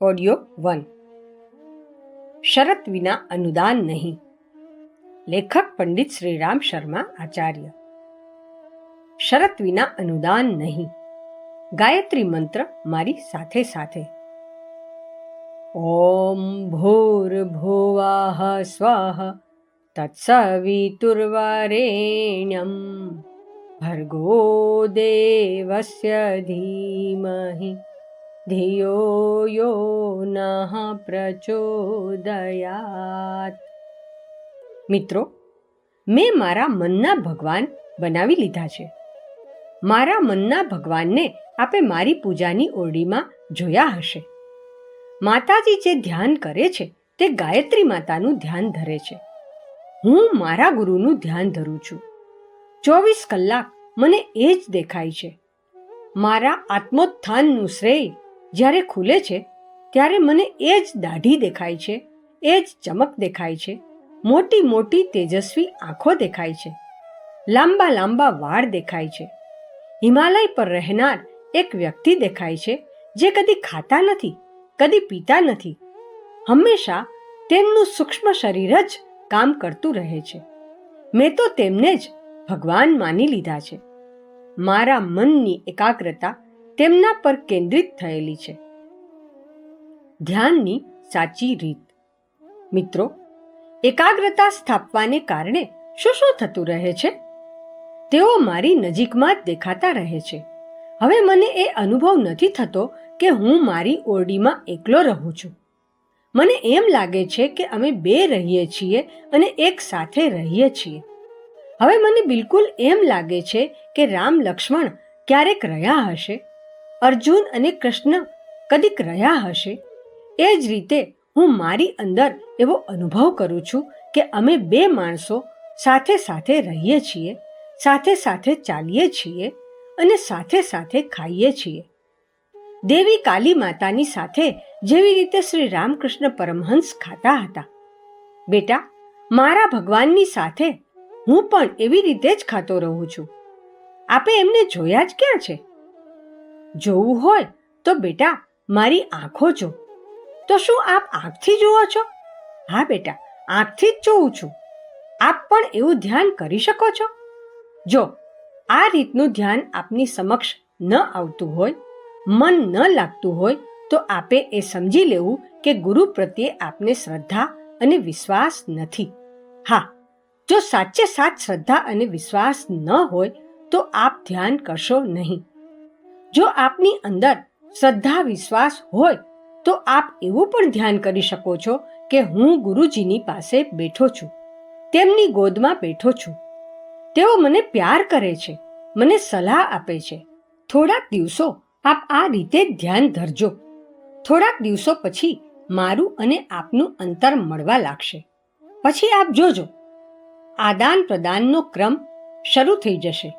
Audio 1 શરત વિના અનુદાન નહીં. લેખક પંડિત શ્રીરામ શર્મા આચાર્ય. શરત વિના અનુદાન નહીં. ગાયત્રી મંત્ર મારી સાથે સાથે. ઓમ ભૂર્ભુવઃ સ્વઃ તત્સવિતુર્વરેણ્યં ભર્ગો દેવસ્ય ધીમહિ ધિયો યો નઃ પ્રચોદયાત. મિત્રો, મેં મારા મનના ભગવાન બનાવી લીધા છે. મારા મનના ભગવાનને આપે મારી પૂજાની ઓરડીમાં જોયા હશે. માતાજી જે ધ્યાન કરે છે તે ગાયત્રી માતાનું ધ્યાન ધરે છે. હું મારા ગુરુનું ધ્યાન ધરું છું. 24 કલાક મને એ જ દેખાય છે. મારા આત્મોત્થાનનું શ્રેય જ્યારે ખુલે છે ત્યારે મને એ જ દાઢી દેખાય છે, એ જ ચમક દેખાય છે, મોટી મોટી તેજસ્વી આંખો દેખાય છે, લાંબા લાંબા વાળ દેખાય છે. હિમાલય પર રહેનાર એક વ્યક્તિ દેખાય છે જે કદી ખાતા નથી, કદી પીતા નથી. હંમેશા તેમનું સૂક્ષ્મ શરીર જ કામ કરતું રહે છે. મેં તો તેમને જ ભગવાન માની લીધા છે. મારા મનની એકાગ્રતા તેમના પર કેન્દ્રિત થયેલી છે. ધ્યાનની સાચી રીત. મિત્રો, એકાગ્રતા સ્થાપવાને કારણે શું શું થતું રહે છે? તેઓ મારી નજીકમાં જ દેખાતા રહે છે. હવે મને એ અનુભવ નથી થતો કે હું મારી ઓરડીમાં એકલો રહું છું. મને એમ લાગે છે કે અમે બે રહીએ છીએ અને એક સાથે રહીએ છીએ. હવે મને બિલકુલ એમ લાગે છે કે રામ લક્ષ્મણ ક્યારેક રહ્યા હશે, અર્જુન અને કૃષ્ણ કદીક રહ્યા હશે. એ જ રીતે હું મારી અંદર એવો અનુભવ કરું છું કે અમે બે માણસો સાથે સાથે રહીએ છીએ, સાથે સાથે ચાલીએ છીએ અને સાથે સાથે ખાઈએ છીએ. દેવી કાલી માતાની સાથે જેવી રીતે શ્રી રામકૃષ્ણ પરમહંસ ખાતા હતા. બેટા, મારા ભગવાનની સાથે હું પણ એવી રીતે જ ખાતો રહું છું. આપે એમને જોયા જ ક્યાં છે? જોવું હોય તો બેટા મારી આંખો જો. તો શું આપ આંખથી જુઓ છો? હા બેટા, આંખથી જ જોઉં છું. આપ પણ એવું ધ્યાન કરી શકો છો. જો આ રીતનું ધ્યાન આપની સમક્ષ ન આવતું હોય, મન ન લાગતું હોય, તો આપે એ સમજી લેવું કે ગુરુ પ્રત્યે આપને શ્રદ્ધા અને વિશ્વાસ નથી. હા, જો સાચે સાચ શ્રદ્ધા અને વિશ્વાસ ન હોય તો આપ ધ્યાન કરશો નહીં. જો આપની અંદર શ્રદ્ધા વિશ્વાસ હોય તો આપ એવું પણ ધ્યાન કરી શકો છો કે હું ગુરુજીની પાસે બેઠો છું, તેમની ગોદમાં બેઠો છું. તેઓ મને પ્યાર કરે છે, મને સલાહ આપે છે. થોડાક દિવસો આપ આ રીતે ધ્યાન ધરજો. થોડાક દિવસો પછી મારું અને આપનું અંતર મળવા લાગશે. પછી આપ જોજો, આદાન પ્રદાનનો ક્રમ શરૂ થઈ જશે.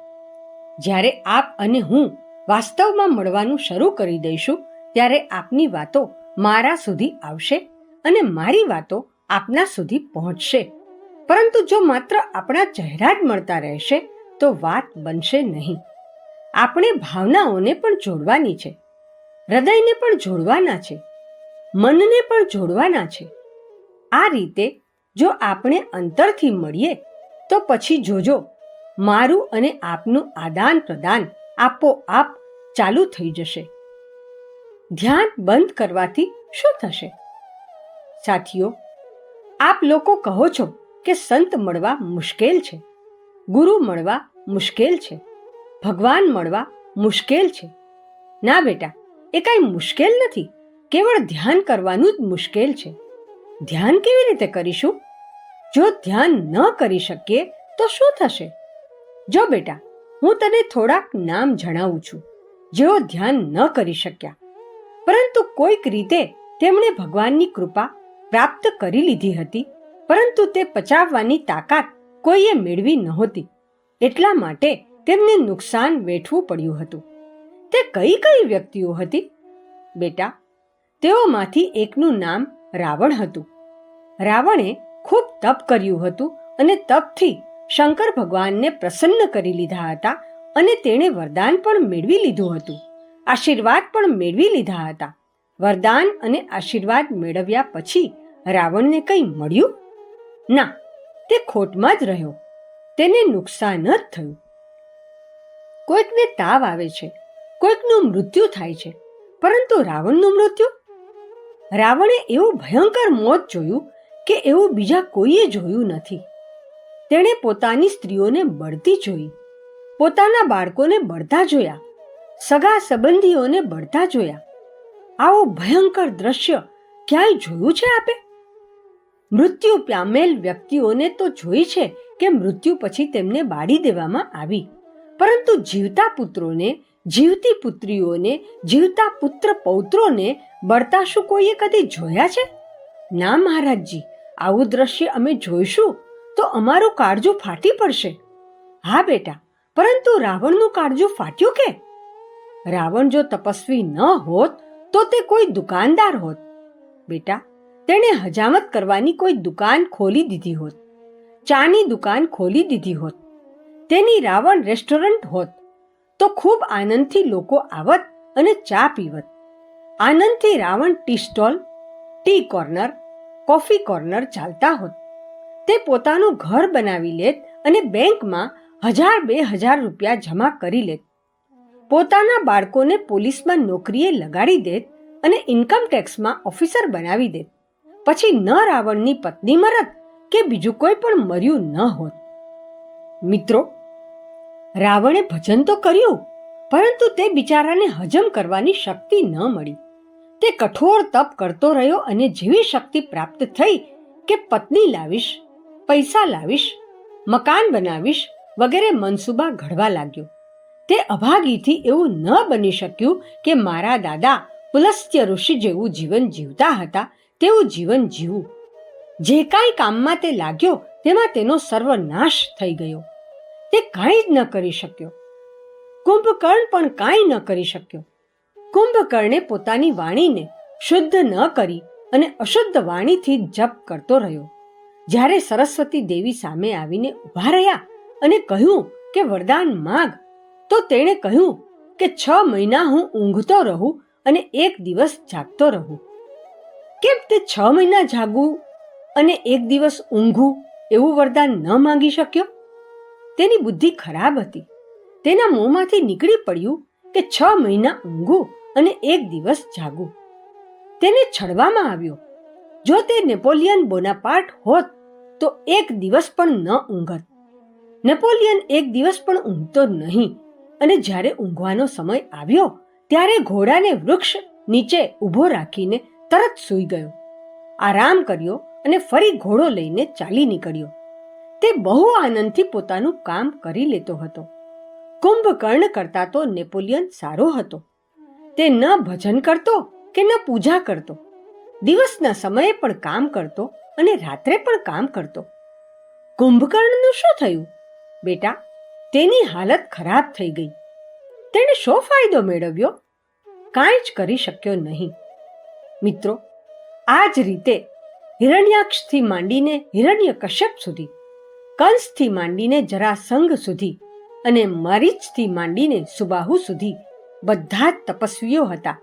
જ્યારે આપ અને હું વાસ્તવમાં મળવાનું શરૂ કરી દઈશું ત્યારે આપની વાતો મારા સુધી આવશે અને મારી વાતો આપના સુધી પહોંચશે. પરંતુ જો માત્ર આપણા ચહેરા જ મળતા રહેશે તો વાત બનશે નહીં. આપણે ભાવનાઓને પણ જોડવાની છે, હૃદયને પણ જોડવાના છે, મનને પણ જોડવાના છે. આ રીતે જો આપણે અંતરથી મળીએ તો પછી જોજો, મારું અને આપનું આદાન પ્રદાન આપોઆપ ચાલુ થઈ જશે. ધ્યાન બંધ કરવાથી શું થશે? સાથીઓ, આપ લોકો કહો છો કે સંત મળવા મુશ્કેલ છે, ગુરુ મળવા મુશ્કેલ છે, ભગવાન મળવા મુશ્કેલ છે. ના બેટા, એ કાંઈ મુશ્કેલ નથી. કેવળ ધ્યાન કરવાનું જ મુશ્કેલ છે. ધ્યાન કેવી રીતે કરીશું? જો ધ્યાન ન કરી શકીએ તો શું થશે? જો બેટા, હું તને થોડાક નામ જણાવું છું જેઓ ધ્યાન ન કરી શક્યા, પરંતુ કોઈક રીતે તેમણે ભગવાનની કૃપા પ્રાપ્ત કરી લીધી હતી, પરંતુ તે પચાવવાની તાકાત કોઈએ મેળવી નહોતી. એટલા માટે તેમને નુકસાન વેઠવું પડ્યું હતું. તે કઈ કઈ વ્યક્તિઓ હતી? બેટા, તેઓમાંથી એકનું નામ રાવણ હતું. રાવણે ખૂબ તપ કર્યું હતું અને તપથી શંકર ભગવાનને પ્રસન્ન કરી લીધા હતા અને તેણે વરદાન પણ મેળવી લીધું હતું, આશીર્વાદ પણ મેળવી લીધા હતા. વરદાન અને આશીર્વાદ મેળવ્યા પછી રાવણને કંઈ મળ્યું? ના, તે ખોટમાં જ રહ્યો. તેને નુકસાન જ થયું. કોઈકને તાવ આવે છે, કોઈકનું મૃત્યુ થાય છે, પરંતુ રાવણનું મૃત્યુ? રાવણે એવું ભયંકર મોત જોયું કે એવું બીજા કોઈએ જોયું નથી. તેણે પોતાની સ્ત્રીઓને બળતી જોઈ, પોતાના બાળકોને બળતા જોયા, સગા સંબંધીઓને બળતા જોયા. આવું ભયંકર દ્રશ્ય ક્યાંય જોયું છે આપે? મૃત્યુ પામેલ વ્યક્તિઓને તો જોઈ છે કે મૃત્યુ પછી તેમને બાળી દેવામાં આવી, પરંતુ જીવતા પુત્રોને, જીવતી પુત્રીઓને, જીવતા પુત્ર પૌત્રોને બળતા શું કોઈએ કદી જોયા છે? ના મહારાજજી, આવું દ્રશ્ય અમે જોઈશું તો અમારું કાળજું ફાટી પડશે. હા બેટા, પરંતુ રાવણનું કાળજું ફાટ્યું કે? રાવણ જો તપસ્વી ન હોત તો તે કોઈ દુકાનદાર હોત. બેટા, તેણે હજામત કરવાની કોઈ દુકાન ખોલી દીધી હોત, ચાની દુકાન ખોલી દીધી હોત, તેની રાવણ રેસ્ટોરન્ટ હોત, તો ખૂબ આનંદથી લોકો આવત અને ચા પીવત. આનંદથી Ravan tea stall, T corner, coffee corner ચાલતા હોત. તે પોતાનું ઘર બનાવી લેત અને બેંકમાં 1000-2000 રૂપિયા જમા કરી લેત. પોતાના બાળકોને પોલીસમાં નોકરીએ લગાડી દેત અને ઇન્કમ ટેક્સમાં ઓફિસર બનાવી દેત. પછી ન રાવણની પત્ની મરત કે બીજું કોઈ પણ મર્યું ન હોત. મિત્રો, રાવણે ભજન તો કર્યું, પરંતુ તે બિચારાને હજમ કરવાની શક્તિ ન મળી. તે કઠોર તપ કરતો રહ્યો અને જેવી શક્તિ પ્રાપ્ત થઈ કે પત્ની લાવીશ, પૈસા લાવીશ, મકાન બનાવીશ વગેરે મનસુબા ઘડવા લાગ્યો. તે અભાગીથી એવું ન બની શક્યું કે મારા દાદા પુલસ્ત્ય ઋષિ જેવું જીવન જીવતા હતા તેવું જીવન જીવું. જે કાંઈ કામમાં તે લાગ્યો તેમાં તેનો સર્વનાશ થઈ ગયો. તે કાંઈ જ ન કરી શક્યો. કુંભકર્ણ પણ કાંઈ ન કરી શક્યો. કુંભકર્ણે પોતાની વાણીને શુદ્ધ ન કરી અને અશુદ્ધ વાણીથી જપ કરતો રહ્યો. જ્યારે સરસ્વતી દેવી સામે આવીને ઊભા રહ્યા અને કહ્યું કે વરદાન માગ, તો તેણે કહ્યું કે 6 મહિના હું ઊંઘતો રહું અને 1 દિવસ જાગતો રહું. કેમ તે 6 મહિના જાગવું અને 1 દિવસ ઊંઘવું એવું વરદાન ન માંગી શક્યો? તેની બુદ્ધિ ખરાબ હતી. તેના મોંમાંથી નીકળી પડ્યું કે 6 મહિના ઊંઘું અને 1 દિવસ જાગું. તેને છળવામાં આવ્યો. જો તે નેપોલિયન બોનાપાર્ટ હોત તો 1 દિવસ પણ ન ઊંઘત. નેપોલિયન 1 દિવસ પણ ઊંઘતો નહીં અને જ્યારે ઊંઘવાનો સમય આવ્યો ત્યારે ઘોડાને વૃક્ષ નીચે ઊભો રાખીને તરત સૂઈ ગયો. આરામ કર્યો અને ફરી ઘોડો લઈને ચાલી નીકળ્યો. તે બહુ આનંદથી પોતાનું કામ કરી લેતો હતો. કુંભકર્ણ કરતા તો નેપોલિયન સારો હતો. તે ન ભજન કરતો કે ન પૂજા કરતો. દિવસના સમયે પણ કામ કરતો અને રાત્રે પણ કામ કરતો. કુંભકર્ણનું શું થયું? બેટા, તેની હાલત ખરાબ થઈ ગઈ. તેણે શો ફાયદો મેળવ્યો? કાંઈ જ કરી શક્યો નહીં. મિત્રો, આ જ રીતે હિરણ્યાક્ષથી માંડીને હિરણ્યકશ્યપ સુધી, કંસથી માંડીને જરાસંઘ સુધી અને મરીચથી માંડીને સુબાહુ સુધી બધા જ તપસ્વીઓ હતા.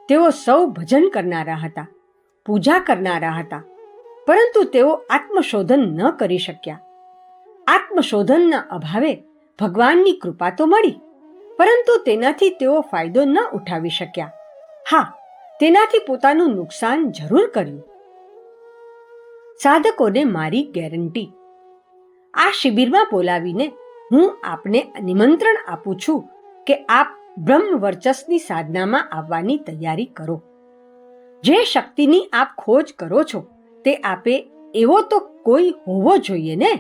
તેઓ સૌ ભજન કરનારા હતા, પૂજા કરનારા હતા, પરંતુ તેઓ આત્મશોધન ન કરી શક્યા. આત્મશોધનના અભાવે ભગવાનની કૃપા તો મળી, પરંતુ તેનાથી તેઓ ફાયદો ન ઉઠાવી શક્યા. હા, તેનાથી પોતાનું નુકસાન જરૂર કર્યું. સાધકોને મારી ગેરંટી. આ શિબિરમાં બોલાવીને હું આપને નિમંત્રણ આપું છું કે આપ બ્રહ્મ વર્ચસની સાધનામાં આવવાની તૈયારી કરો. જે શક્તિની આપ ખોજ કરો છો તે આપે એવો તો કોઈ હોવો જોઈએ ને.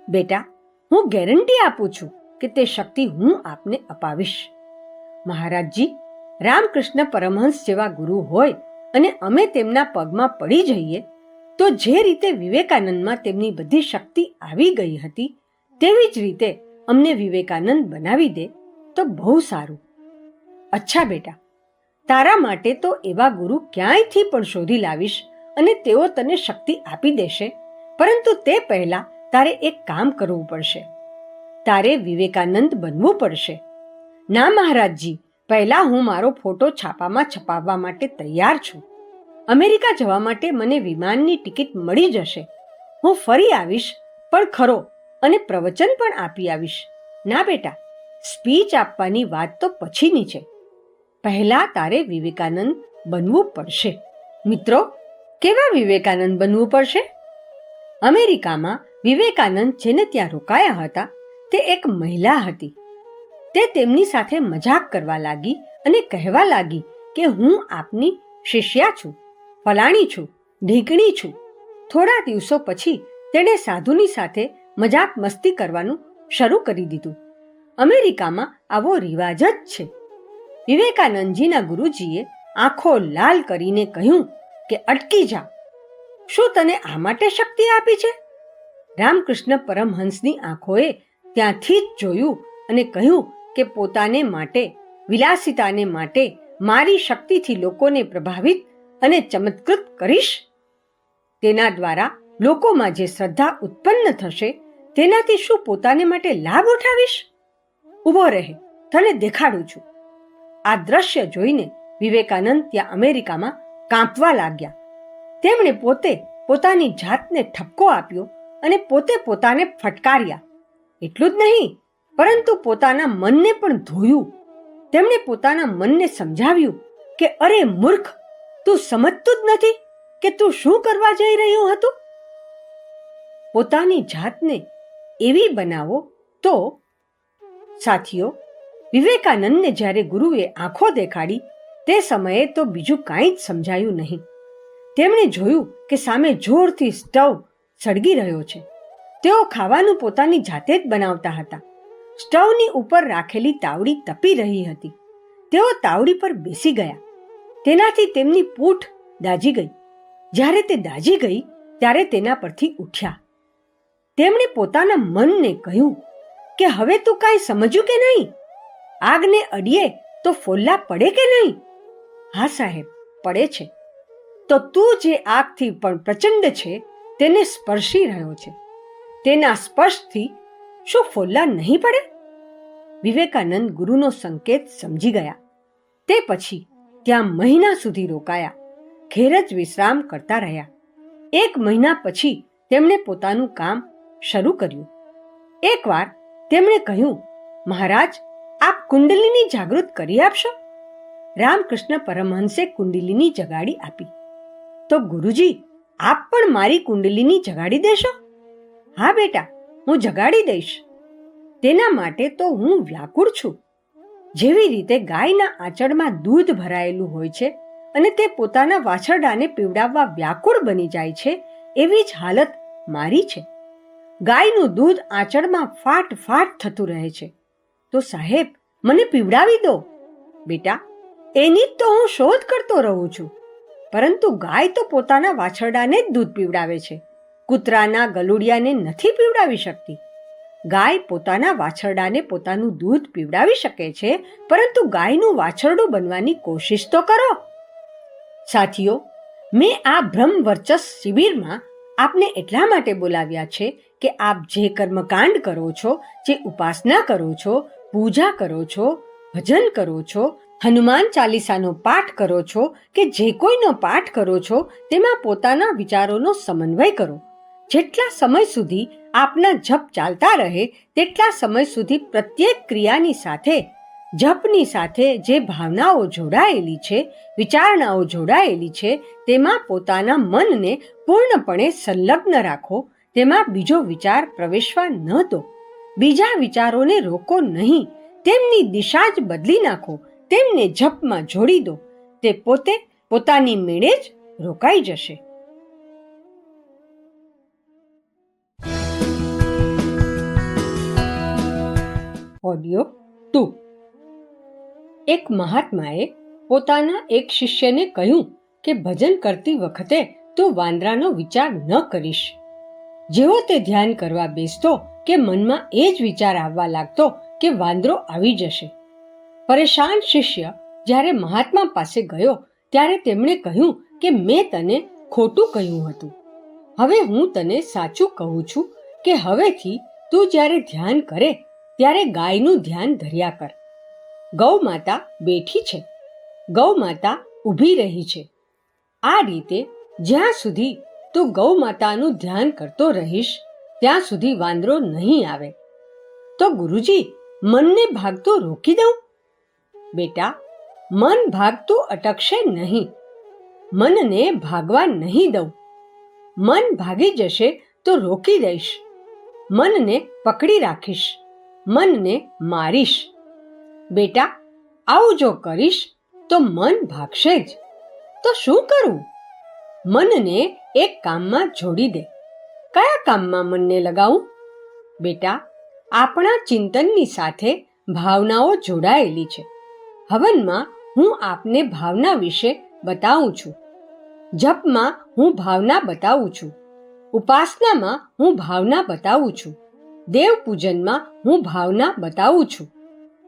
બેટા, હું ગેરંટી આપું છું કે તે શક્તિ હું આપને અપાવીશ. મહારાજજી, રામકૃષ્ણ પરમહંસ જેવા ગુરુ હોય અને અમે તેમના પગમાં પડી જઈએ તો જે રીતે વિવેકાનંદમાં તેમની બધી શક્તિ આવી ગઈ હતી તેવી જ રીતે અમને વિવેકાનંદ બનાવી દે તો બહુ સારું. અચ્છા બેટા, તારા માટે તો એવા ગુરુ ક્યાંયથી પણ શોધી લાવીશ અને તેઓ તને શક્તિ આપી દેશે, પરંતુ તે પહેલા તારે એક કામ કરવું પડશે. તારે વિવેકાનંદ બનવું પડશે. ના મહારાજજી, પહેલા હું મારો ફોટો છાપામાં છપાવવા માટે તૈયાર છું. અમેરિકા જવા માટે મને વિમાનની ટિકિટ મળી જશે. હું ફરી આવીશ પણ ખરો અને પ્રવચન પણ આપી આવીશ. ના બેટા, સ્પીચ આપવાની વાત તો પછીની છે. પહેલા તારે વિવેકાનંદ બનવું પડશે. મિત્રો, કેવા વિવેકાનંદ બનવું પડશે? અમેરિકામાં વિવેકાનંદ જેને ત્યાં રોકાયા હતા તે એક મહિલા હતી. તે તેમની સાથે મજાક કરવા લાગી અને કહેવા લાગી કે હું આપની શિષ્યા છું, ફલાણી છું, ઢીકણી છું. થોડા દિવસો પછી તેણે સાધુની સાથે મજાક મસ્તી કરવાનું શરૂ કરી દીધું. અમેરિકામાં આવો રિવાજ જ છે. વિવેકાનંદજીના ગુરુજીએ આંખો લાલ કરીને કહ્યું કે અટકી જા. શું તને આ માટે શક્તિ આપી છે? રામકૃષ્ણ પરમહંસની આંખોએ ત્યાંથી જ જોયું અને કહ્યું કે પોતાને માટે, વિલાસિતાને માટે મારી શક્તિથી લોકોને પ્રભાવિત અને ચમત્કૃત કરીશ. તેના દ્વારા લોકોમાં જે શ્રદ્ધા ઉત્પન્ન થશે તેનાથી શું પોતાને માટે લાભ ઉઠાવીશ? ઊભો રહે, તને દેખાડું છું. આ દ્રશ્ય જોઈને વિવેકાનંદ ત્યાં અમેરિકામાં કાંપવા લાગ્યા. તેમણે પોતે પોતાની જાતને ઠપકો આપ્યો અને પોતે પોતાને ફટકાર્યા. એટલું જ નહીં, પરંતુ પોતાના મનને પણ ધોયું. તેમણે પોતાના મનને સમજાવ્યું કે અરે મૂર્ખ, તું સમજતું જ નથી કે તું શું કરવા જઈ રહ્યું હતું. પોતાની જાતને એવી બનાવો તો. સાથીઓ, વિવેકાનંદને જ્યારે ગુરુએ આંખો દેખાડી તે સમયે તો બીજું કાંઈ જ સમજાયું નહીં. તેમણે જોયું કે સામે જોરથી સ્ટવ સળગી રહ્યો છે. તેઓ ખાવાનું પોતાની જાતે જ બનાવતા હતા. સ્ટવની ઉપર રાખેલી તાવડી તપી રહી હતી. તેઓ તાવડી પર બેસી ગયા. તેનાથી તેમની પૂઠ દાઝી ગઈ. જ્યારે તે દાઝી ગઈ ત્યારે તેના પરથી ઉઠ્યા. તેમણે પોતાના મનને કહ્યું કે હવે તું કાંઈ સમજ્યું કે નહીં? આગને અડીએ તો ફોલ્લા પડે કે નહીં? હા સાહેબ, પડે છે. તો તું જે આગથી પણ પ્રચંડ છે તેને સ્પર્શી રહ્યો છે. તેના સ્પર્શથી શું ફોલ્લા નહીં પડે? વિવેકાનંદ ગુરુનો સંકેત સમજી ગયા. તે પછી ત્યાં મહિના સુધી રોકાયા. ઘેર જ વિશ્રામ કરતા રહ્યા. 1 મહિના પછી તેમણે પોતાનું કામ શરૂ કર્યું. એકવાર તેમણે કહ્યું, મહારાજ, આપ કુંડલીની જાગૃત કરી આપશો? રામકૃષ્ણ પરમહંસે કુંડલીની જગાડી આપી. તો ગુરુજી, આપ પણ મારી કુંડલીની જગાડી દેશો? હા બેટા, હું જગાડી દઈશ. તેના માટે તો હું વ્યાકુળ છું. જેવી રીતે ગાયના આંચળમાં દૂધ ભરાયેલું હોય છે અને તે પોતાના વાછરડાને પીવડાવવા વ્યાકુળ બની જાય છે, એવી જ હાલત મારી છે. ગાયનું દૂધ આંચળમાં ફાટ ફાટ થતું રહે છે. તો સાહેબ, મને પીવડાવી દો. બેટા, એની જ તો હું શોધ કરતો રહું છું. પરંતુ ગાય તો પોતાના વાછરડાને જ દૂધ પીવડાવે છે. કૂતરાના ગલુડિયાને નથી પીવડાવી શકતી. ગાય પોતાના વાછરડાને પોતાનું દૂધ પીવડાવી શકે છે, પરંતુ ગાયનું વાછરડું બનવાની કોશિશ તો કરો. સાથીઓ, મેં આ બ્રહ્મ વર્ચસ શિબિરમાં આપને એટલા માટે બોલાવ્યા છે કે આપ જે કર્મકાંડ કરો છો, જે ઉપાસના કરો છો, પૂજા કરો છો, ભજન કરો છો, હનુમાન ચાલીસાનો પાઠ કરો છો કે જે કોઈનો પાઠ કરો છો, તેમાં પોતાના વિચારોનો સમન્વય કરો. જેટલા સમય સુધી આપના જપ ચાલતા રહે તેટલા સમય સુધી પ્રત્યેક ક્રિયાની સાથે, જપની સાથે જે ભાવનાઓ જોડાયેલી છે, વિચારણાઓ જોડાયેલી છે, તેમાં પોતાના મનને પૂર્ણપણે સંલગ્ન રાખો. તેમાં બીજો વિચાર પ્રવેશવા ન દો. બીજા વિચારોને રોકો નહીં. તેમની દિશા જ બદલી નાખો. તેમને જપમાં જોડી દો. તે પોતે પોતાની મેળે જ રોકાઈ જશે. ઓડિયો 2. એક મહાત્માએ પોતાના એક શિષ્યને કહ્યું કે ભજન કરતી વખતે તું વાંદરાનો વિચાર ન કરીશ. જેવો તે ધ્યાન કરવા બેસતો કે મનમાં એ જ વિચાર આવવા લાગતો કે વાંદરો આવી જશે. પરેશાન શિષ્ય જ્યારે મહાત્મા પાસે ગયો ત્યારે તેમણે કહ્યું કે મેં તને ખોટું કહ્યું હતું. હવે હું તને સાચું કહું છું કે હવેથી તું જ્યારે ધ્યાન કરે ત્યારે ગાયનું ધ્યાન ધર્યા કર. ગૌ માતા બેઠી છે, ગૌ માતા ઊભી રહી છે. આ રીતે જ્યાં સુધી તું ગૌ માતાનું ધ્યાન કરતો રહીશ ત્યાં સુધી વાંદરો નહીં આવે. તો ગુરુજી, મનને ભાગતું રોકી દઉં? બેટા, મન ભાગતું અટકશે નહીં. મનને ભાગવા નહીં દઉં. મન ભાગી જશે તો રોકી દઈશ. મનને પકડી રાખીશ. મનને મારીશ. બેટા, આવું જો કરીશ તો મન ભાગશે જ. તો શું કરવું? મનને એક કામમાં જોડી દે. કયા કામમાં મનને લગાવું? બેટા, આપણા ચિંતનની સાથે ભાવનાઓ જોડાયેલી છે. હવનમાં હું આપને ભાવના વિશે બતાવું છું. જપમાં હું ભાવના બતાવું છું. ઉપાસનામાં હું ભાવના બતાવું છું. દેવ પૂજનમાં હું ભાવના બતાવું છું.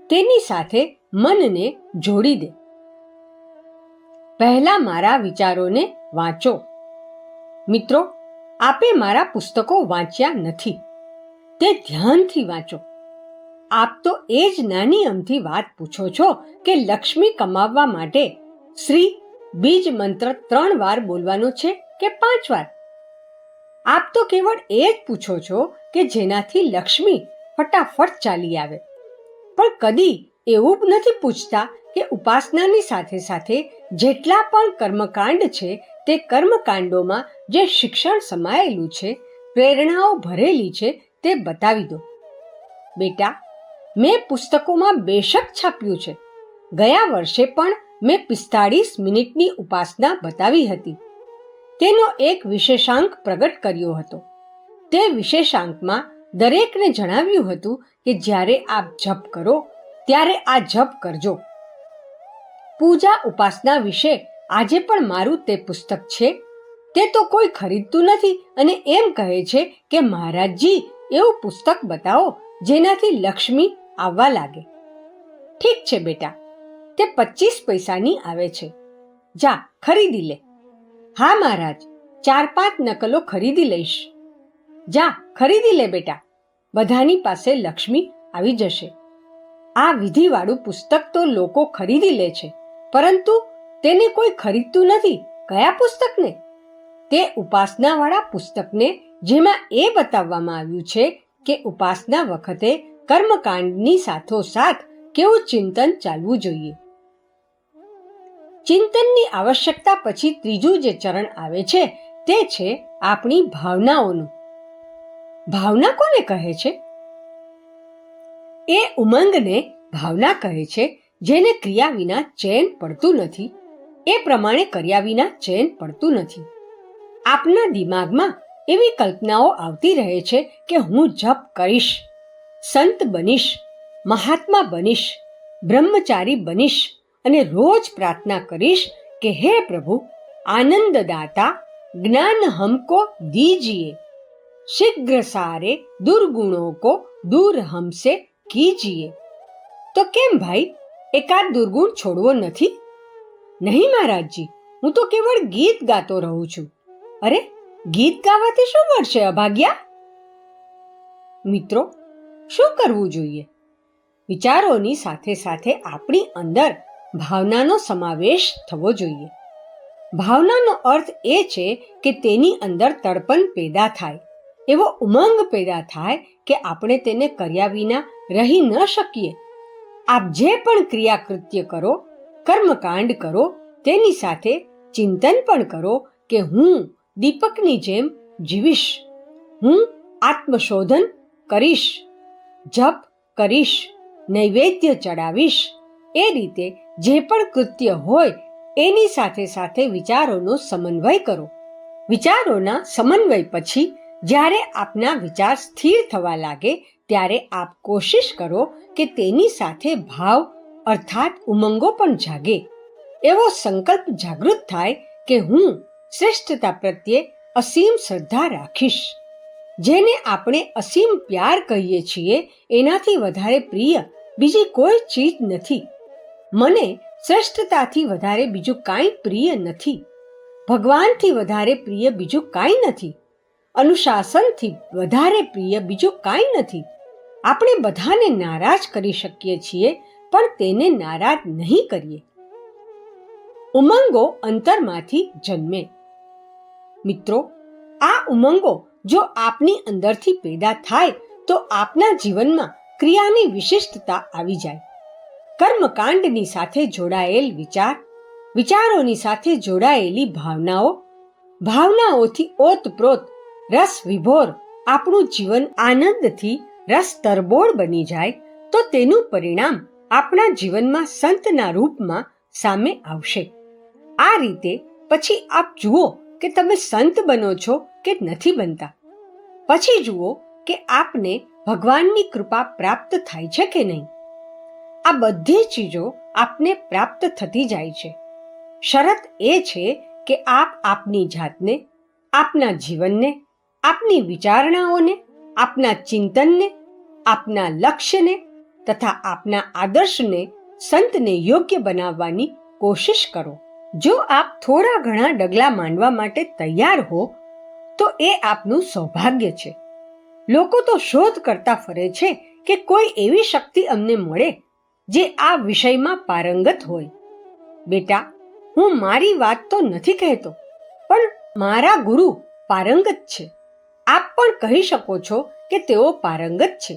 તેની સાથે મનને જોડી દે. પહેલા મારા વિચારોને વાંચો. મિત્રો, આપે મારા પુસ્તકો વાંચ્યા નથી, તે ધ્યાનથી વાંચો. આપ તો એ જ નાની અમથી વાત પૂછો છો કે લક્ષ્મી કમાવવા માટે શ્રી બીજ મંત્ર 3 વાર બોલવાનો છે કે 5 વાર? આપ તો કેવળ એ જ પૂછો છો કે જેનાથી લક્ષ્મી ફટાફટ ચાલી આવે. પણ કદી એવું નથી પૂછતા કે ઉપાસનાની સાથે સાથે જેટલા પણ કર્મકાંડ છે તે કર્મકાંડોમાં જે શિક્ષણ સમાયેલું છે, પ્રેરણાઓ ભરેલી છે, તે બતાવી દો. બેટા, મેં પુસ્તકોમાં બેશક છાપ્યું છે. ગયા વર્ષે પણ મેં 45 મિનિટની ઉપાસના બતાવી હતી. તેનો એક વિશેષાંક પ્રગટ કર્યો હતો. તે વિશેષાંકમાં દરેકને જણાવ્યું હતું કે જ્યારે આપ જપ કરો ત્યારે આ જપ કરજો. પૂજા ઉપાસના વિશે આજે પણ મારું તે પુસ્તક છે. તે તો કોઈ ખરીદતું નથી અને એમ કહે છે કે મહારાજજી, એવું પુસ્તક બતાવો જેનાથી લક્ષ્મી આવવા લાગે. ઠીક છે બેટા, તે 25 પૈસાની આવે છે. જા, ખરીદી લે. હા મહારાજ, 4-5 નકલો ખરીદી લઈશ. જા, ખરીદી લે બેટા. બધાની પાસે લક્ષ્મી આવી જશે. આ વિધિવાળું પુસ્તક તો લોકો ખરીદી લે છે, પરંતુ તેને કોઈ ખરીદતું નથી. કયા પુસ્તકને? તે ઉપાસનાવાળા પુસ્તકને, જેમાં એ બતાવવામાં આવ્યું છે કે ઉપાસના વખતે કર્મકાંડની સાથોસાથ કેવું ચિંતન ચાલવું જોઈએ. ચિંતનની આવશ્યકતા પછી ત્રીજું જે ચરણ આવે છે તે છે આપણી ભાવનાઓનું. ભાવના કોને કહે છે? એ ઉમંગને ભાવના કહે છે જેને ક્રિયા વિના ચેન પડતું નથી. એ પ્રમાણે કર્યા વિના ચેન પડતું નથી. આપના દિમાગમાં એવી કલ્પનાઓ આવતી રહે છે કે હું જપ કરીશ, સંત બનીશ, મહાત્મા બનીશ, બ્રહ્મચારી બનીશ અને રોજ પ્રાર્થના કરીશ કે હે પ્રભુ, આનંદદાતા જ્ઞાન હમકો દીजिए, शीघ्र सारे दुर्गुणों को दूर हमसे कीजिए. તો કેમ ભાઈ, એકાદ દુર્ગુણ છોડવો નથી? નહીં મહારાજજી, હું તો કેવળ ગીત ગાતો રહું છું. અરે, ગીત ગાવાથી શું મળશે અભાગ્યા? મિત્રો, શું કરવું જોઈએ? વિચારોની સાથે સાથે આપણી અંદર ભાવનાનો સમાવેશ થવો જોઈએ. ભાવનાનો અર્થ એ છે કે તેની અંદર તડપણ પેદા થાય, એવો ઉમંગ પેદા થાય કે આપણે તેને કર્યા વિના રહી ન શકીએ. આપ જે પણ ક્રિયાકૃત્ય કરો, કર્મકાંડ કરો, તેની સાથે ચિંતન પણ કરો કે હું દીપકની જેમ જીવીશ, હું આત્મશોધન કરીશ, જપ કરીશ, નૈવેદ્ય ચડાવીશ. એ રીતે જે પણ કૃત્ય હોય એની સાથે સાથે વિચારોનો સમન્વય કરો. વિચારોના સમન્વય પછી જ્યારે આપના વિચાર સ્થિર થવા લાગે ત્યારે આપ કોશિશ કરો કે તેની સાથે ભાવ અર્થાત ઉમંગો પણ જાગે. એવો સંકલ્પ જાગૃત થાય કે હું શ્રેષ્ઠતા પ્રત્યે અસીમ શ્રદ્ધા રાખીશ. જેને આપણે અસીમ પ્યાર કહીએ છીએ એનાથી વધારે પ્રિય બીજી કોઈ ચીજ નથી. મને શ્રેષ્ઠતાથી વધારે બીજું કાંઈ પ્રિય નથી. ભગવાનથી વધારે પ્રિય બીજું કાંઈ નથી. અનુશાસનથી વધારે પ્રિય બીજું કાંઈ નથી. આપણે બધાને નારાજ કરી શકીએ છીએ, પણ તેને નારાજ નહીં કરીએ. ઉમંગો અંતરમાંથી જન્મે. મિત્રો, આ ઉમંગો જો આપની અંદરથી પેદા થાય તો આપના જીવનમાં ક્રિયાની વિશિષ્ટતા આવી જાય. કર્મકાંડની સાથે જોડાયેલ વિચારોની સાથે જોડાયેલી ભાવનાઓથી ઓતપ્રોત રસ વિભોર આપણું જીવન આનંદથી રસ તરબોળ બની જાય તો તેનું પરિણામ આપણા જીવનમાં સંતના રૂપમાં સામે આવશે. આ રીતે પછી આપ જુઓ કે તમે સંત બનો છો કે નથી બનતા. પછી જુઓ કે આપને ભગવાનની કૃપા પ્રાપ્ત થાય છે કે નહીં. આ બધી ચીજો આપને પ્રાપ્ત થતી જાય છે. શરત એ છે કે આપ આપની જાતને, આપના જીવનને, આપની વિચારણાઓને, આપના ચિંતનને, આપના લક્ષ્યને તથા આપના આદર્શને સંતને યોગ્ય બનાવવાની કોશિશ કરો. જો આપ થોડા ઘણા ડગલા માંડવા માટે તૈયાર હો તો એ આપનું સૌભાગ્ય છે. લોકો તો શોધ કરતા ફરે છે કે કોઈ એવી શક્તિ અમને મળે જે આ વિષયમાં પારંગત હોય. બેટા, હું મારી વાત તો નથી કહેતો, પણ મારા ગુરુ પારંગત છે. આપ પણ કહી શકો છો કે તેઓ પારંગત છે.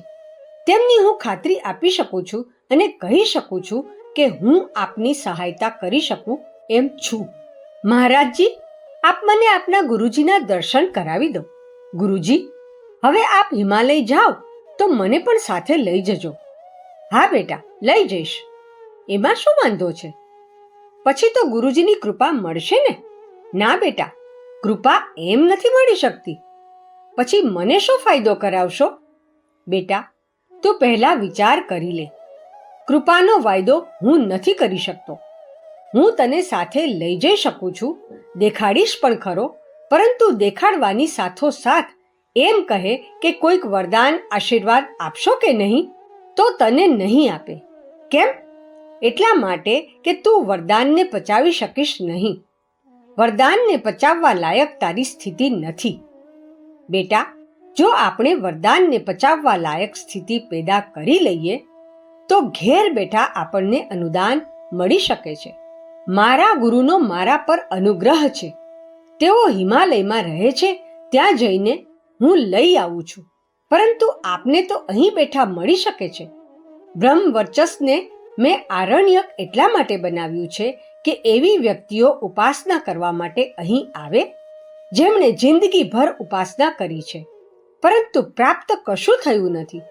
તેમની હું ખાતરી આપી શકું છું અને કહી શકું છું કે હું આપની સહાયતા કરી શકું એમ છું. મહારાજજી, આપ મને આપના ગુરુજીના દર્શન કરાવી દો. ગુરુજી, હવે આપ હિમાલય જાઓ તો મને પણ સાથે લઈ જજો. હા બેટા, લઈ જઈશ. એમાં શું વાંધો છે? પછી તો ગુરુજીની કૃપા મળશે ને? ના બેટા, કૃપા એમ નથી મળી શકતી. પછી મને શું ફાયદો કરાવશો? બેટા, તું પહેલા વિચાર કરી લે. કૃપાનો વાયદો હું નથી કરી શકતો. હું તને સાથે લઈ જઈ શકું છું, દેખાડીશ પણ ખરો, પરંતુ દેખાડવાની સાથોસાથ એમ કહે કે કોઈક વરદાન આશીર્વાદ આપશો કે નહીં, તો તને નહીં આપે. કેમ? એટલા માટે કે તું વરદાનને પચાવી શકીશ નહીં. વરદાનને પચાવવા લાયક તારી સ્થિતિ નથી. બેટા, જો આપણે વરદાનને પચાવવા લાયક સ્થિતિ પેદા કરી લઈએ તો ઘેર બેઠા આપણને અનુદાન મળી શકે છે. મારા ગુરુનો મારા પર અનુગ્રહ છે. તેઓ હિમાલયમાં રહે છે, ત્યાં જઈને હું લઈ આવું છું. પરંતુ આપને તો અહીં બેઠા મળી શકે છે. બ્રહ્મ વર્ચસ્ને મેં આરણ્યક એટલા માટે બનાવ્યું છે કે એવી વ્યક્તિઓ ઉપાસના કરવા માટે અહીં આવે જેમણે જિંદગીભર ઉપાસના કરી છે, પરંતુ પ્રાપ્ત કશું થયું નથી,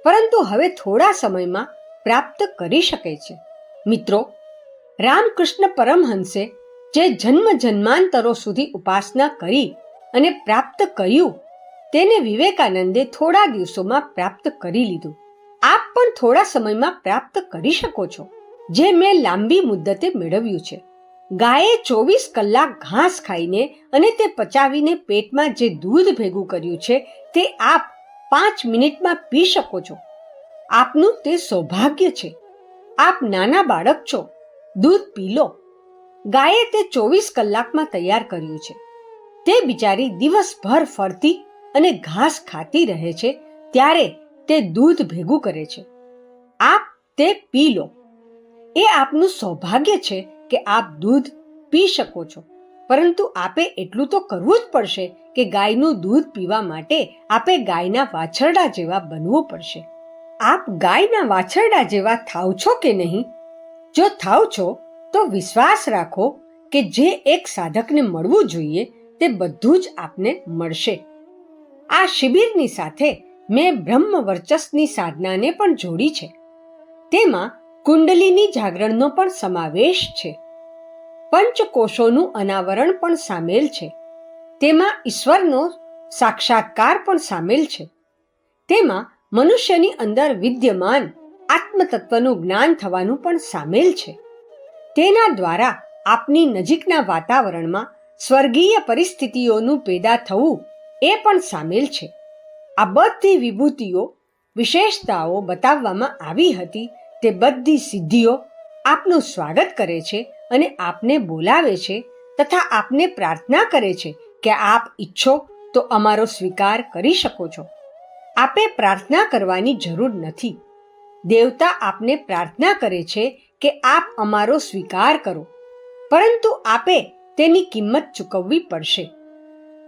પરંતુ હવે થોડા સમયમાં પ્રાપ્ત કરી શકે છે. મિત્રો, રામકૃષ્ણ પરમહંસે જે જન્મ જન્માંતરો સુધી ઉપાસના કરી અને પ્રાપ્ત કર્યું તેને વિવેકાનંદે થોડા દિવસોમાં પ્રાપ્ત કરી લીધું. આપ પણ થોડા સમયમાં પ્રાપ્ત કરી શકો છો જે મેં લાંબી મુદ્દતે મેળવ્યું છે. ગાયે 24 કલાક ઘાસ ખાઈને અને તે પચાવીને પેટમાં જે દૂધ ભેગું કર્યું છે તે આપ 5 મિનિટમાં પી શકો છો. આપનું તે સૌભાગ્ય છે. આપ નાના બાળક છો, દૂધ પી લો. ગાયે તે 24 કલાકમાં તૈયાર કર્યું છે. તે બિચારી દિવસભર ફરતી અને ઘાસ ખાતી રહે છે, ત્યારે તે દૂધ ભેગું કરે છે. આપ તે પી લો. એ આપનું સૌભાગ્ય છે કે આપ દૂધ પી શકો છો, પરંતુ આપે એટલું તો કરવું જ પડશે કે ગાયનું દૂધ પીવા માટે આપે ગાયના વાછરડા જેવા બનવું પડશે. આપ ગાયના વાછરડા જેવા થાવ છો કે નહીં? જો થાવ છો તો વિશ્વાસ રાખો કે જે એક સાધકને મળવું જોઈએ તે બધું જ આપને મળશે. આ શિબિરની સાથે મેં બ્રહ્મ વર્ચસ્ની સાધનાને પણ જોડી છે. તેમાં કુંડલીની જાગરણનો પણ સમાવેશ છે. પંચકોશોનું અનાવરણ પણ સામેલ છે. તેમાં ઈશ્વરનો સાક્ષાત્કાર પણ સામેલ છે. તેમાં મનુષ્યની અંદર વિદ્યમાન આત્મતત્વનું જ્ઞાન થવાનું પણ સામેલ છે. તેના દ્વારા આપની નજીકના વાતાવરણમાં સ્વર્ગીય પરિસ્થિતિઓનું પેદા થવું એ પણ સામેલ છે. આ બધી વિભૂતિઓ, વિશેષતાઓ બતાવવામાં આવી હતી. તે બધી સિદ્ધિઓ આપનું સ્વાગત કરે છે અને આપને બોલાવે છે તથા આપને પ્રાર્થના કરે છે કે આપ ઈચ્છો તો અમારો સ્વીકાર કરી શકો છો. આપે પ્રાર્થના કરવાની જરૂર નથી. દેવતા આપને પ્રાર્થના કરે છે કે આપ અમારો સ્વીકાર કરો, પરંતુ આપે તેની કિંમત ચૂકવવી પડશે.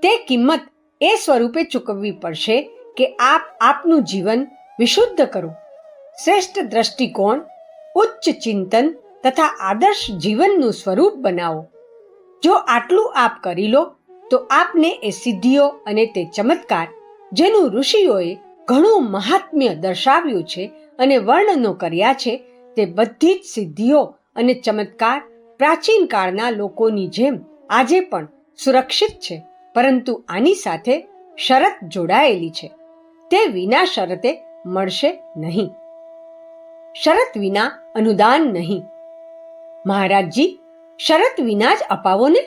તે કિંમત એ સ્વરૂપે ચૂકવવી પડશે કે આપ આપનું જીવન વિશુદ્ધ કરો, શ્રેષ્ઠ દ્રષ્ટિકોણ, ઉચ્ચ ચિંતન તથા આદર્શ જીવનનું સ્વરૂપ બનાવો. જો આટલું આપ કરી લો તો આપને એ સિદ્ધિઓ અને તે ચમત્કાર, જેનું ઋષિઓએ ઘણું મહાત્મ્ય દર્શાવ્યું છે અને વર્ણનો કર્યા છે, તે બધી જ સિદ્ધિઓ અને ચમત્કાર પ્રાચીન કાળના લોકોની જેમ આજે પણ સુરક્ષિત છે, પરંતુ આની સાથે શરત જોડાયેલી છે. તે વિના શરતે મળશે નહીં. શરત વિના અનુદાન નહીં. મહારાજજી, શરત વિના જ અપાવો ને?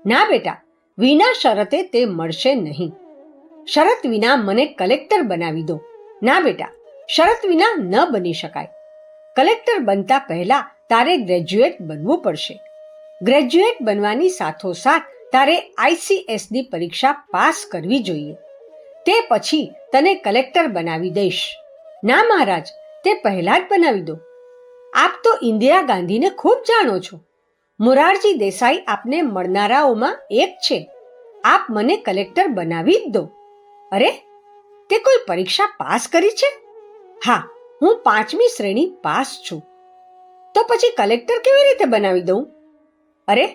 ના બેટા, વિના શરતે તે મળશે નહીં. શરત વિના મને કલેક્ટર બનાવી દો. ના બેટા, શરત વિના ન બની શકાય. કલેક્ટર બનતા પહેલા તારે ગ્રેજ્યુએટ બનવું પડશે. ગ્રેજ્યુએટ બનવાની સાથોસાથ તારે ICSની પરીક્ષા પાસ કરવી જોઈએ. તે પછી તને કલેક્ટર બનાવી દઈશ. ના મહારાજ, તે પહેલા જ બનાવી દો. આપ તો ઇન્દિરા ગાંધીને ખૂબ જાણો છો. મોરારજી દેસાઈ આપને મળનારાઓમાં એક છે. આપ મને કલેક્ટર બનાવી જ દો. અરે, તે કોઈ પરીક્ષા પાસ કરી છે? હા, હું 5મી શ્રેણી પાસ છું. તો પછી કલેક્ટર કેવી રીતે બનાવી દઉં? અરે,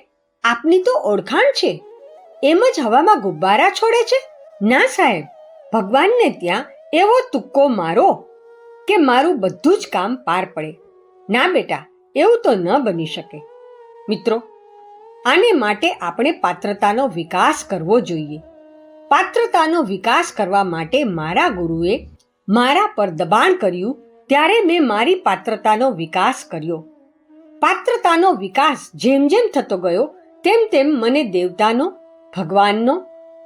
આપની તો ઓળખાણ છે. એમ જ હવામાં ગુબ્બારા છોડે છે? ના સાહેબ, ભગવાનને ત્યાં એવો તુક્કો મારો કે મારું બધું જ કામ પાર પડે. ના બેટા, એવું તો ન બની શકે. મિત્રો, આને માટે આપણે પાત્રતાનો વિકાસ કરવો જોઈએ. પાત્રતાનો વિકાસ કરવા માટે મારા ગુરુએ મારા પર દબાણ કર્યું, ત્યારે મેં મારી પાત્રતાનો વિકાસ કર્યો. પાત્રતાનો વિકાસ જેમ જેમ થતો ગયો તેમ તેમ મને દેવતાનો, ભગવાનનો,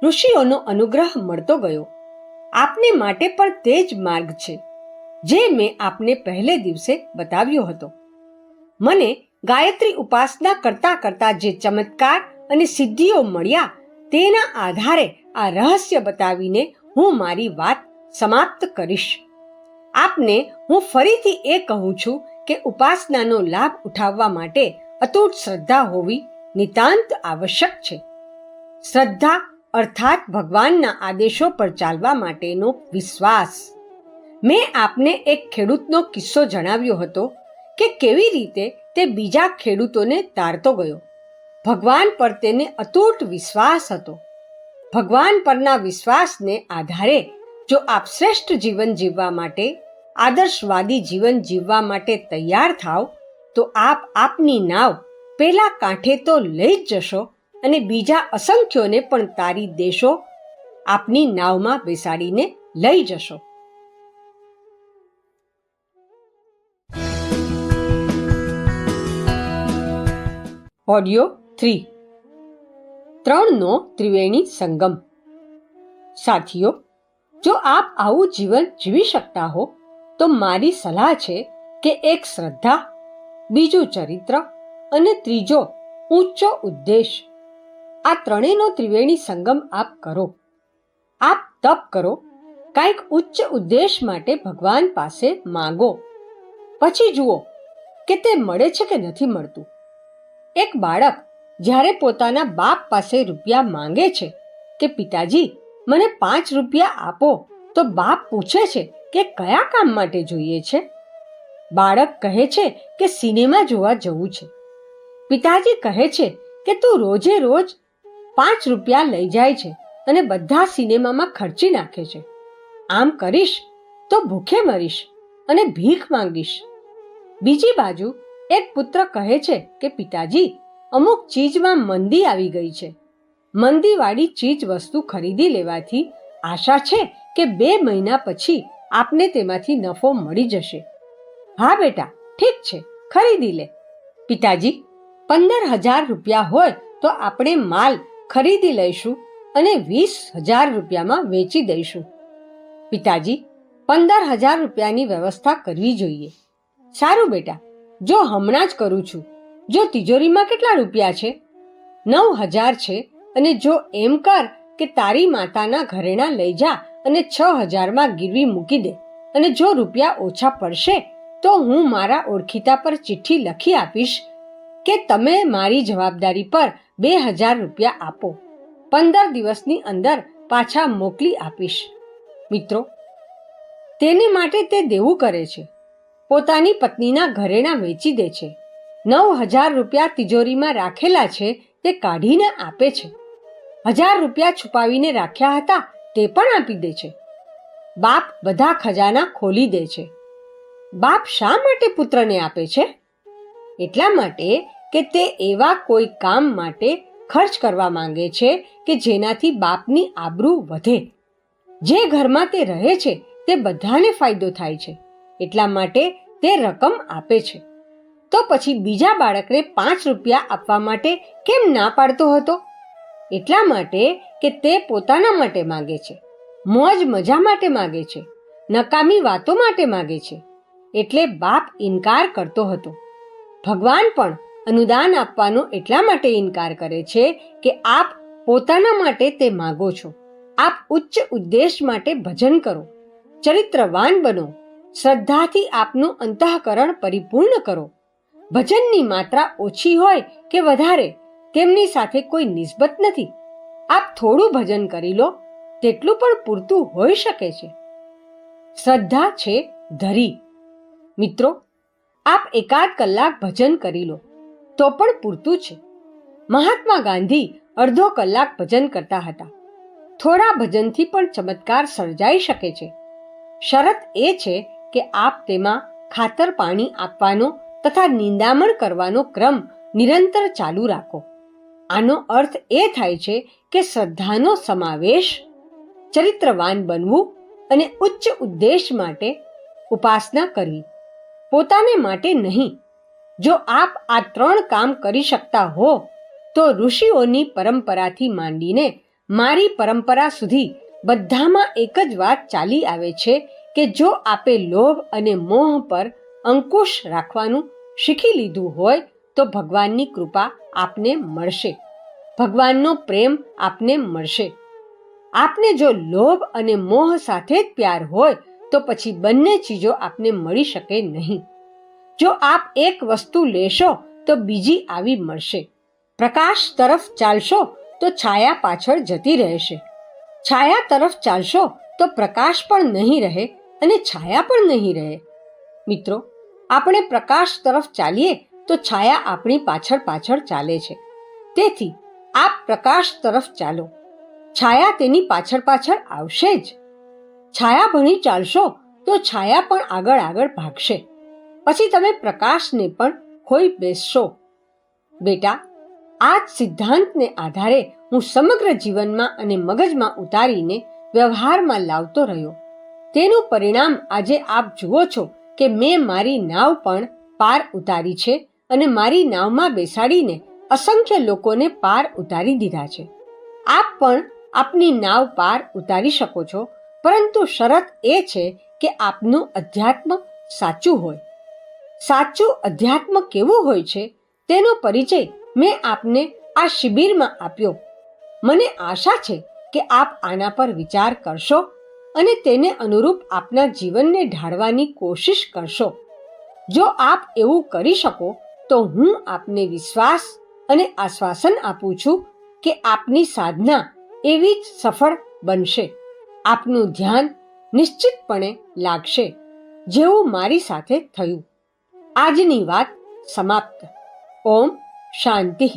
ઋષિઓનો અનુગ્રહ મળતો ગયો. આપને માટે પણ તે જ માર્ગ છે જે મેં આપને પહેલે દિવસે બતાવ્યો હતો. મને ગાયત્રી ઉપાસના કરતા કરતા જે ચમત્કાર અને સિદ્ધિઓ મળ્યા, તેના આધારે આ રહસ્ય બતાવીને હું મારી વાત સમાપ્ત કરીશ. આપને હું ફરીથી એ કહું છું કે ઉપાસનાનો લાભ ઉઠાવવા માટે અતૂટ શ્રદ્ધા હોવી નિતાંત આવશ્યક છે. શ્રદ્ધા અર્થાત ભગવાનના આદેશો પર ચાલવા માટેનો વિશ્વાસ. મેં આપને એક ખેડૂતનો કિસ્સો જણાવ્યો હતો કે કેવી રીતે તે બીજા ખેડૂતોને તારતો ગયો. ભગવાન પર તેને અતૂટ વિશ્વાસ હતો. ભગવાન પરના વિશ્વાસને આધારે જો આપ શ્રેષ્ઠ જીવન જીવવા માટે, આદર્શવાદી જીવન જીવવા માટે તૈયાર થાવ, તો આપ આપની નાવ પેલા કાંઠે તો લઈ જ જશો અને બીજા અસંખ્યોને પણ તારી દેશો આપની નાવમાં બેસાડીને લઈ જશો. ઓડિયો 3. 3નો ત્રિવેણી સંગમ. સાથીઓ, જો આપ આવું જીવન જીવી શકતા હો તો મારી સલાહ છે કે એક શ્રદ્ધા, બીજું ચરિત્ર અને ત્રીજો ઊંચો ઉદ્દેશ, આ ત્રણેયનો ત્રિવેણી સંગમ આપ કરો. આપ તપ કરો, કાંઈક ઉચ્ચ ઉદ્દેશ માટે ભગવાન પાસે માંગો, પછી જુઓ કે તે મળે છે કે નથી મળતું. એક બાળક જ્યારે પોતાના બાપ પાસે રૂપિયા માંગે છે કે પિતાજી મને 5 રૂપિયા આપો, તો બાપ પૂછે છે કે કયા કામ માટે જોઈએ છે? બાળક કહે છે કે સિનેમા જોવા જવું છે. પિતાજી કહે છે કે તું રોજે રોજ 5 રૂપિયા લઈ જાય છે અને બધા સિનેમામાં ખર્ચી નાખે છે. આમ કરીશ તો ભૂખે મરીશ અને ભીખ માંગીશ. બીજી બાજુ એક પુત્ર કહે છે કે પિતાજી અમુક ચીજમાં મંદી આવી ગઈ છે. મંદીવાળી ચીજ વસ્તુ ખરીદી લેવાથી આશા છે કે 2 મહિના પછી આપને તેમાંથી નફો મળી જશે. હા બેટા, ઠીક છે, ખરીદી લે. પિતાજી, 15,000 રૂપિયા હોય તો આપણે માલ ખરીદી લઈશું અને 20,000 રૂપિયામાં વેચી દઈશું. પિતાજી, 15,000 રૂપિયાની વ્યવસ્થા કરવી જોઈએ. સારું બેટા, જો હમણાં જ કરું છું. જો તિજોરીમાં કેટલા રૂપિયા છે? 9,000 છે. અને જો એમ કર કે તારી માતાના ઘરેણાં લઈ જા અને 6,000માં ગીરવી મૂકી દે, અને જો રૂપિયા ઓછા પડશે તો હું મારા ઓળખીતા પર ચિઠ્ઠી લખી આપીશ કે તમે મારી જવાબદારી પર 2000 રૂપિયા આપો, 15 દિવસની અંદર પાછા મોકલી આપીશ. મિત્રો, તેને માટે તે દેવું કરે છે. પોતાની પત્નીના ઘરેણાં વેચી દે છે. 9000 રૂપિયા તિજોરીમાં રાખેલા છે તે કાઢીને આપે છે. 1000 રૂપિયા છુપાવીને રાખ્યા હતા તે પણ આપી દે છે. બાપ બધા ખજાના ખોલી દે છે. બાપ શા માટે પુત્રને આપે છે? એટલા માટે કે તે એવા કોઈ કામ માટે ખર્ચ કરવા માંગે છે કે જેનાથી બાપની આબરૂ વધે. જે ઘરમાં તે રહે છે તે બધાને ફાયદો થાય છે. એટલા માટે તે રકમ આપે છે. તો પછી બીજા બાળકને 5 રૂપિયા આપવા માટે કેમ ના પાડતો હતો? એટલા માટે કે તે પોતાના માટે માગે છે, મોજ મજા માટે માગે છે, નકામી વાતો માટે માગે છે. એટલે બાપ ઇનકાર કરતો હતો. ભગવાન પણ અનુદાન આપવાનો એટલા માટે ઇનકાર કરે છે કે આપ પોતાના માટે તે માગો છો. આપ ઉચ્ચ ઉદ્દેશ માટે ભજન કરો, ચરિત્રવાન બનો, શ્રદ્ધાથી આપનું અંતઃકરણ પરિપૂર્ણ કરો. ભજનની માત્રા ઓછી હોય કે વધારે તેમની સાથે કોઈ નિસ્બત નથી. આપ થોડું ભજન કરી લો તેટલું પણ પૂરતું હોઈ શકે છે. શ્રદ્ધા છે ધરી. મિત્રો, આપ 1 કલાક ભજન કરી લો તો પણ પૂરતું છે. મહાત્મા ગાંધી અડધો કલાક ભજન કરતા હતા. થોડા ભજનથી પણ ચમત્કાર સર્જાઈ શકે છે. શરત એ છે કે આપ તેમાં ખાતર પાણી આપવાનો તથા નિંદામણ કરવાનો ક્રમ નિરંતર ચાલુ રાખો. આનો અર્થ એ થાય છે કે શ્રદ્ધાનો સમાવેશ, ચરિત્રવાન બનવું અને ઉચ્ચ ઉદ્દેશ માટે ઉપાસના કરવી, પોતાને માટે નહીં. જો આપ આ 3 કામ કરી શકતા હો તો ઋષિઓની પરંપરાથી માંડીને મારી પરંપરા સુધી બધામાં એક જ વાત ચાલી આવે છે કે જો આપે લોભ અને મોહ પર અંકુશ રાખવાનું શીખી લીધું હોય તો ભગવાનની કૃપા આપને મળશે, ભગવાનનો પ્રેમ આપને મળશે. આપને જો લોભ અને મોહ સાથે જ પ્યાર હોય તો પછી બંને ચીજો આપને મળી શકે નહીં. જો આપ એક વસ્તુ લેશો તો બીજી આવી મળશે. પ્રકાશ તરફ ચાલશો તો છાયા પાછળ જતી રહેશે. છાયા તરફ ચાલશો તો પ્રકાશ પણ નહીં રહે અને છાયા પણ નહીં રહે. મિત્રો, આપણે પ્રકાશ તરફ ચાલીએ તો છાયા આપણી પાછળ પાછળ ચાલે છે. તેથી આપ પ્રકાશ તરફ ચાલો, છાયા તેની પાછળ પાછળ આવશે જ. છાયા ભણી ચાલશો તો છાયા પણ આગળ આગળ ભાગશે. પછી તમે પ્રકાશને પણ ખોઈ બેસશો. બેટા, આ જ સિદ્ધાંતને આધારે હું સમગ્ર જીવનમાં અને મગજમાં ઉતારીને વ્યવહારમાં લાવતો રહ્યો. તેનું પરિણામ આજે આપ જુઓ છો કે મેં મારી નાવ પણ પાર ઉતારી છે અને મારી નાવમાં બેસાડીને અસંખ્ય લોકોને પાર ઉતારી દીધા છે. આપ પણ આપની નાવ પાર ઉતારી શકો છો, પરંતુ શરત એ છે કે આપનું અધ્યાત્મ સાચું હોય. સાચું અધ્યાત્મ કેવું હોય છે તેનો પરિચય મેં આપને આ શિબિરમાં આપ્યો. મને આશા છે કે આપ આના પર વિચાર કરશો અને તેને અનુરૂપ આપના જીવનને ઢાળવાની કોશિશ કરશો. જો આપ એવું કરી શકો તો હું આપને વિશ્વાસ અને આશ્વાસન આપું છું કે આપની સાધના એવી જ સફળ બનશે. આપનું ધ્યાન નિશ્ચિતપણે લાગશે, જેવું મારી સાથે થયું. આજની વાત સમાપ્ત. ઓમ શાંતિ.